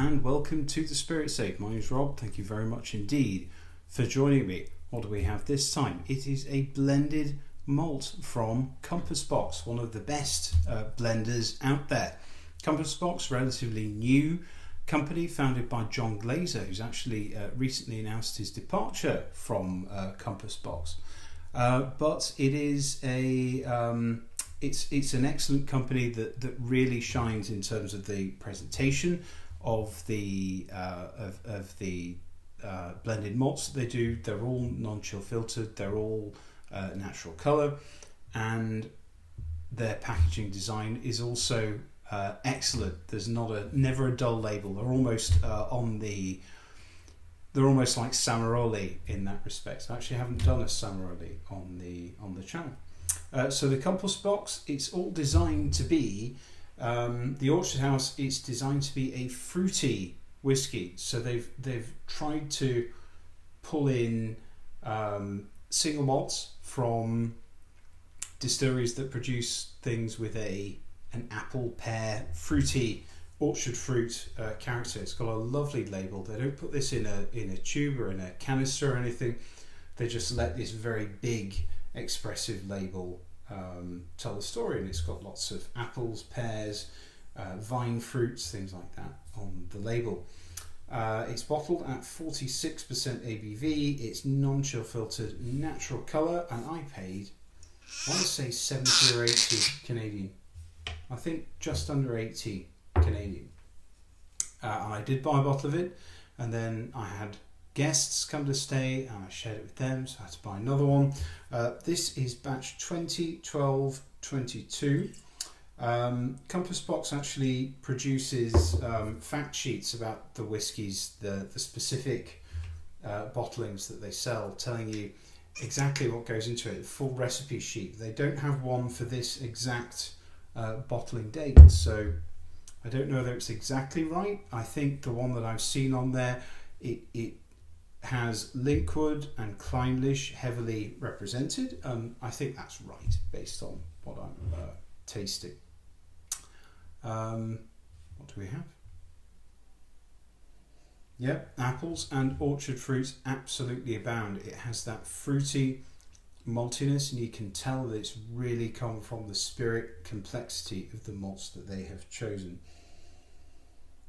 and welcome to the Spirit Safe. My name is Rob. Thank you very much indeed for joining me. What do we have this time? It is a blended malt from Compass Box, one of the best blenders out there. Compass Box, relatively new company founded by John Glazer, who's actually recently announced his departure from Compass Box. But it is it's an excellent company that really shines in terms of the presentation of the blended malts that they do. They're all non-chill filtered. They're all natural colour, and their packaging design is also excellent. There's never a dull label. They're almost they're almost like Samaroli in that respect. I actually haven't done a Samaroli on the channel. So the Compass Box, it's all designed to be the Orchard House. It's designed to be a fruity whiskey. So they've tried to pull in single malts from distilleries that produce things with an apple, pear, fruity, orchard fruit character. It's got a lovely label. They don't put this in a tube or in a canister or anything. They just let this very big expressive label tell the story, and it's got lots of apples, pears, vine fruits, things like that on the label. It's bottled at 46% ABV. It's non-chill filtered, natural colour, and I paid, I want to say 70 or 80 Canadian. I think just under 80 Canadian. And I did buy a bottle of it, and then I had guests come to stay and I shared it with them, so I had to buy another one. This is batch 2012-22. Compass Box actually produces fact sheets about the whiskies, the specific bottlings that they sell, telling you exactly what goes into it, a full recipe sheet. They don't have one for this exact bottling date, so I don't know whether it's exactly right. I think the one that I've seen on there, it has Linkwood and Clynelish heavily represented. I think that's right based on what I'm tasting. What do we have? Yep, apples and orchard fruits absolutely abound. It has that fruity maltiness, and you can tell that it's really come from the spirit complexity of the malts that they have chosen.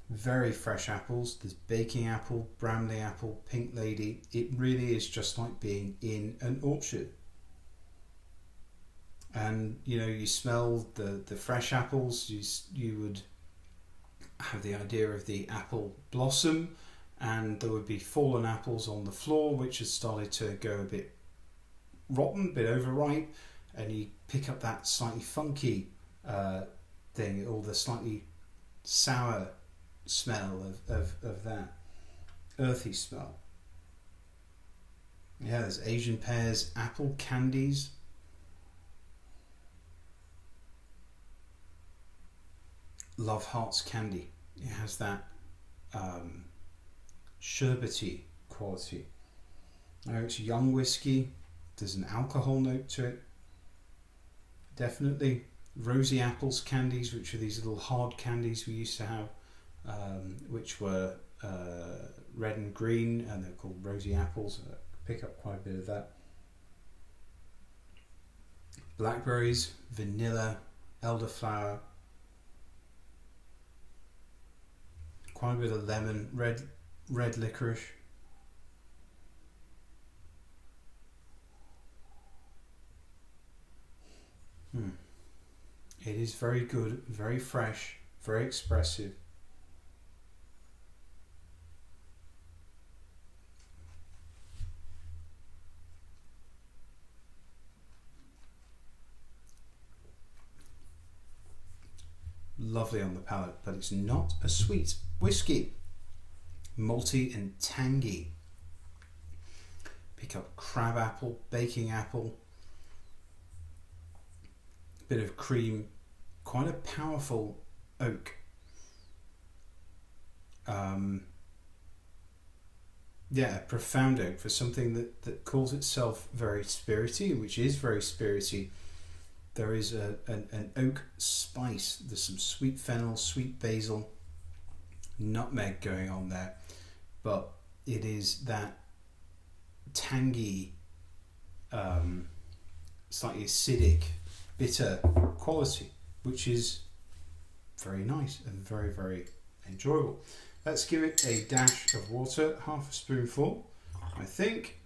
Very fresh apples. There's baking apple, Bramley apple, pink lady. It really is just like being in an orchard. And you smell the fresh apples. You would have the idea of the apple blossom, and there would be fallen apples on the floor which had started to go a bit rotten, a bit overripe, and you pick up that slightly funky thing, or the slightly sour smell of that earthy smell. Yeah, there's Asian pears, apple candies. Love Hearts candy. It has that sherbety quality. Now it's young whiskey. There's an alcohol note to it. Definitely. Rosy apples candies, which are these little hard candies we used to have, which were red and green, and they're called rosy apples. I pick up quite a bit of that. Blackberries, vanilla, elderflower, quite a bit of lemon, red licorice. It is very good, very fresh, very expressive. Lovely on the palate, but it's not a sweet whiskey. Malty and tangy. Pick up crab apple, baking apple, bit of cream, quite a powerful oak. Yeah, a profound oak for something that calls itself very spirity, which is very spirity. There is an oak spice. There's some sweet fennel, sweet basil, nutmeg going on there, but it is that tangy, slightly acidic, bitter quality, which is very nice and very, very enjoyable. Let's give it a dash of water, half a spoonful, I think.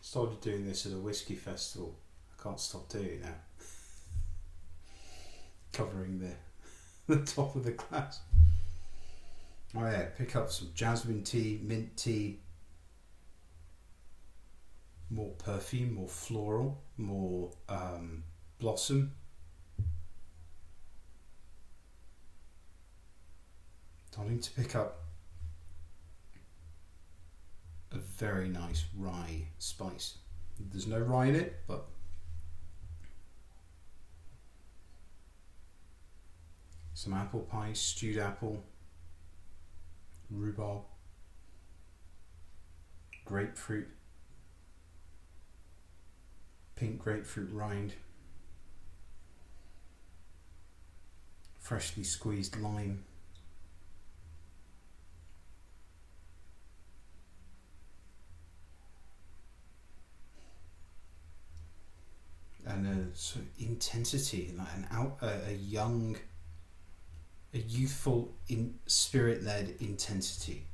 Started doing this at a whiskey festival. I can't stop doing it now. Covering the top of the glass. Oh yeah, pick up some jasmine tea, mint tea. More perfume, more floral, more blossom. Starting to pick up a very nice rye spice. There's no rye in it, but some apple pie, stewed apple, rhubarb, grapefruit, pink grapefruit rind, freshly squeezed lime, and a sort of intensity, like a young, a youthful, spirit-led intensity.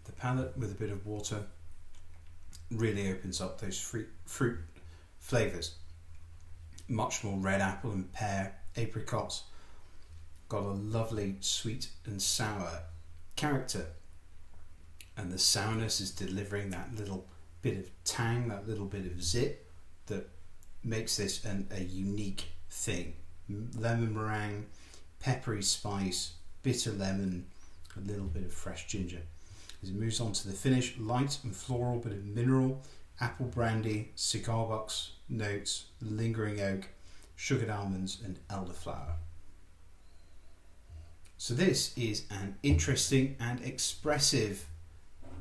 The palate with a bit of water really opens up those fruit flavours. Much more red apple and pear, apricots. Got a lovely sweet and sour character, and the sourness is delivering that little bit of tang, that little bit of zip that makes this a unique thing. Lemon meringue, peppery spice, bitter lemon, a little bit of fresh ginger. As it moves on to the finish, light and floral, bit of mineral, apple brandy, cigar box notes, lingering oak, sugared almonds and elderflower. So this is an interesting and expressive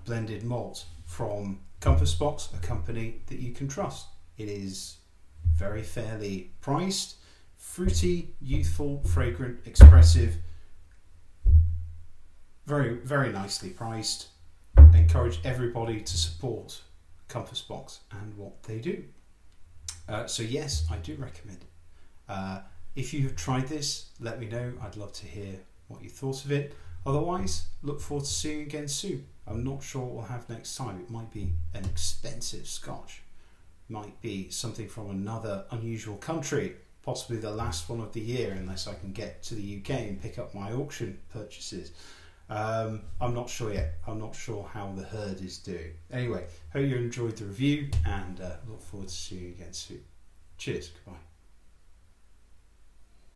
blended malt from Compass Box, a company that you can trust. It is very fairly priced, fruity, youthful, fragrant, expressive, very, very nicely priced. I encourage everybody to support Compass Box and what they do. So yes, I do recommend it. If you have tried this, let me know. I'd love to hear what you thought of it. Otherwise, look forward to seeing you again soon. I'm not sure what we'll have next time. It might be an expensive scotch, might be something from another unusual country, possibly the last one of the year, unless I can get to the UK and pick up my auction purchases. I'm not sure yet. I'm not sure how the herd is doing. Anyway, hope you enjoyed the review and look forward to seeing you again soon. Cheers. Goodbye.